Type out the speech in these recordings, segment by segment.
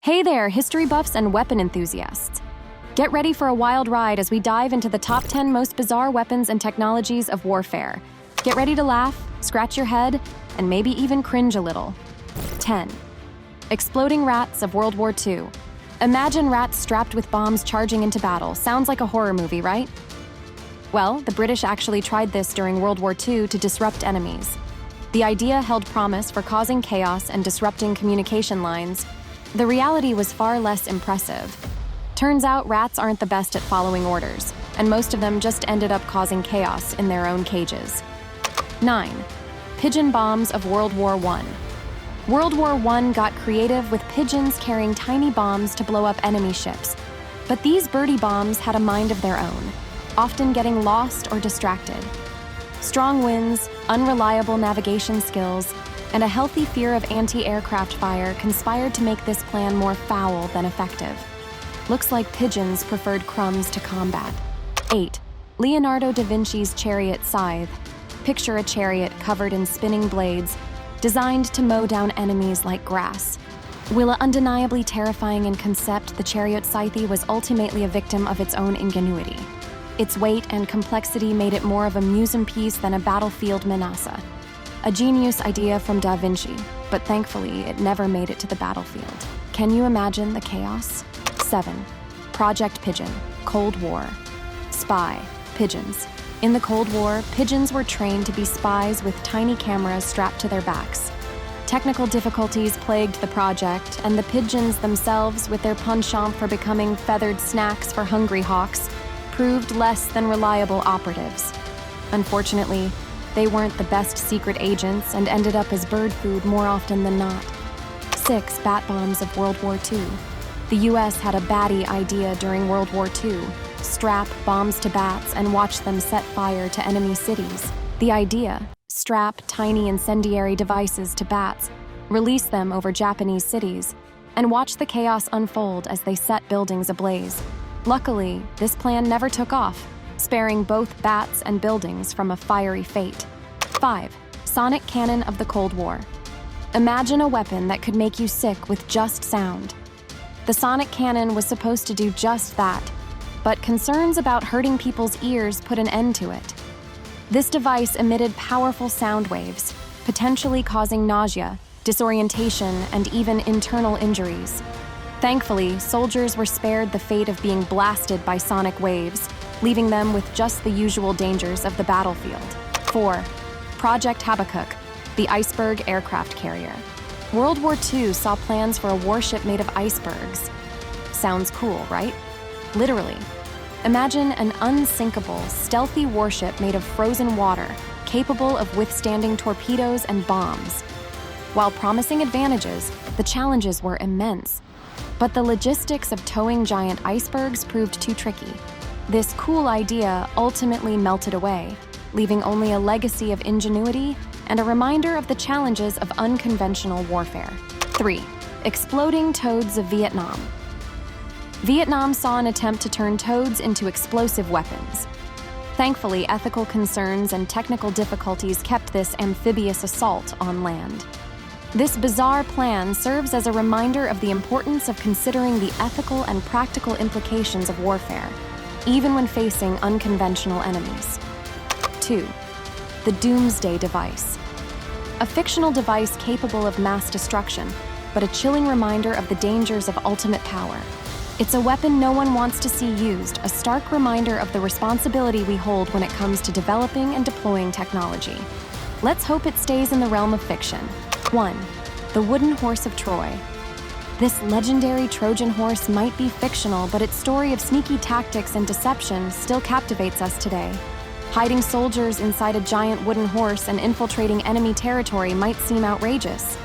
Hey there, history buffs and weapon enthusiasts. Get ready for a wild ride as we dive into the top 10 most bizarre weapons and technologies of warfare. Get ready to laugh, scratch your head, and maybe even cringe a little. 10. Exploding rats of World War II. Imagine rats strapped with bombs charging into battle. Sounds like a horror movie, right? Well, the British actually tried this during World War II to disrupt enemies. The idea held promise for causing chaos and disrupting communication lines. The reality was far less impressive. Turns out rats aren't the best at following orders, and most of them just ended up causing chaos in their own cages. 9. Pigeon bombs of World War I. World War I got creative with pigeons carrying tiny bombs to blow up enemy ships. But these birdie bombs had a mind of their own, often getting lost or distracted. Strong winds, unreliable navigation skills, and a healthy fear of anti-aircraft fire conspired to make this plan more foul than effective. Looks like pigeons preferred crumbs to combat. 8. Leonardo da Vinci's chariot scythe. Picture a chariot covered in spinning blades, designed to mow down enemies like grass. While undeniably terrifying in concept, the chariot scythe was ultimately a victim of its own ingenuity. Its weight and complexity made it more of a mise-en-piece than a battlefield menace. A genius idea from Da Vinci, but thankfully it never made it to the battlefield. Can you imagine the chaos? 7. Project Pigeon, Cold War. Spy, pigeons. In the Cold War, pigeons were trained to be spies with tiny cameras strapped to their backs. Technical difficulties plagued the project, and the pigeons themselves, with their penchant for becoming feathered snacks for hungry hawks, proved less than reliable operatives. Unfortunately, they weren't the best secret agents and ended up as bird food more often than not. 6. Bat bombs of World War II. The US had a batty idea during World War II. Strap bombs to bats and watch them set fire to enemy cities. The idea: strap tiny incendiary devices to bats, release them over Japanese cities, and watch the chaos unfold as they set buildings ablaze. Luckily, this plan never took off, sparing both bats and buildings from a fiery fate. 5. Sonic cannon of the Cold War. Imagine a weapon that could make you sick with just sound. The sonic cannon was supposed to do just that, but concerns about hurting people's ears put an end to it. This device emitted powerful sound waves, potentially causing nausea, disorientation, and even internal injuries. Thankfully, soldiers were spared the fate of being blasted by sonic waves, leaving them with just the usual dangers of the battlefield. 4. Project Habakkuk, the iceberg aircraft carrier. World War II saw plans for a warship made of icebergs. Sounds cool, right? Literally. Imagine an unsinkable, stealthy warship made of frozen water, capable of withstanding torpedoes and bombs. While promising advantages, the challenges were immense. But the logistics of towing giant icebergs proved too tricky. This cool idea ultimately melted away, leaving only a legacy of ingenuity and a reminder of the challenges of unconventional warfare. 3. Exploding toads of Vietnam. Vietnam saw an attempt to turn toads into explosive weapons. Thankfully, ethical concerns and technical difficulties kept this amphibious assault on land. This bizarre plan serves as a reminder of the importance of considering the ethical and practical implications of warfare, even when facing unconventional enemies. 2. The Doomsday Device. A fictional device capable of mass destruction, but a chilling reminder of the dangers of ultimate power. It's a weapon no one wants to see used, a stark reminder of the responsibility we hold when it comes to developing and deploying technology. Let's hope it stays in the realm of fiction. 1. The Wooden Horse of Troy. This legendary Trojan horse might be fictional, but its story of sneaky tactics and deception still captivates us today. Hiding soldiers inside a giant wooden horse and infiltrating enemy territory might seem outrageous,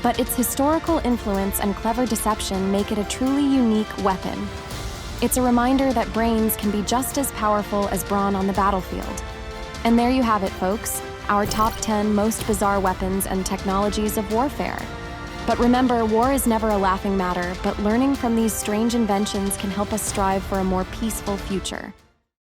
but its historical influence and clever deception make it a truly unique weapon. It's a reminder that brains can be just as powerful as brawn on the battlefield. And there you have it, folks, our top 10 most bizarre weapons and technologies of warfare. But remember, war is never a laughing matter, but learning from these strange inventions can help us strive for a more peaceful future.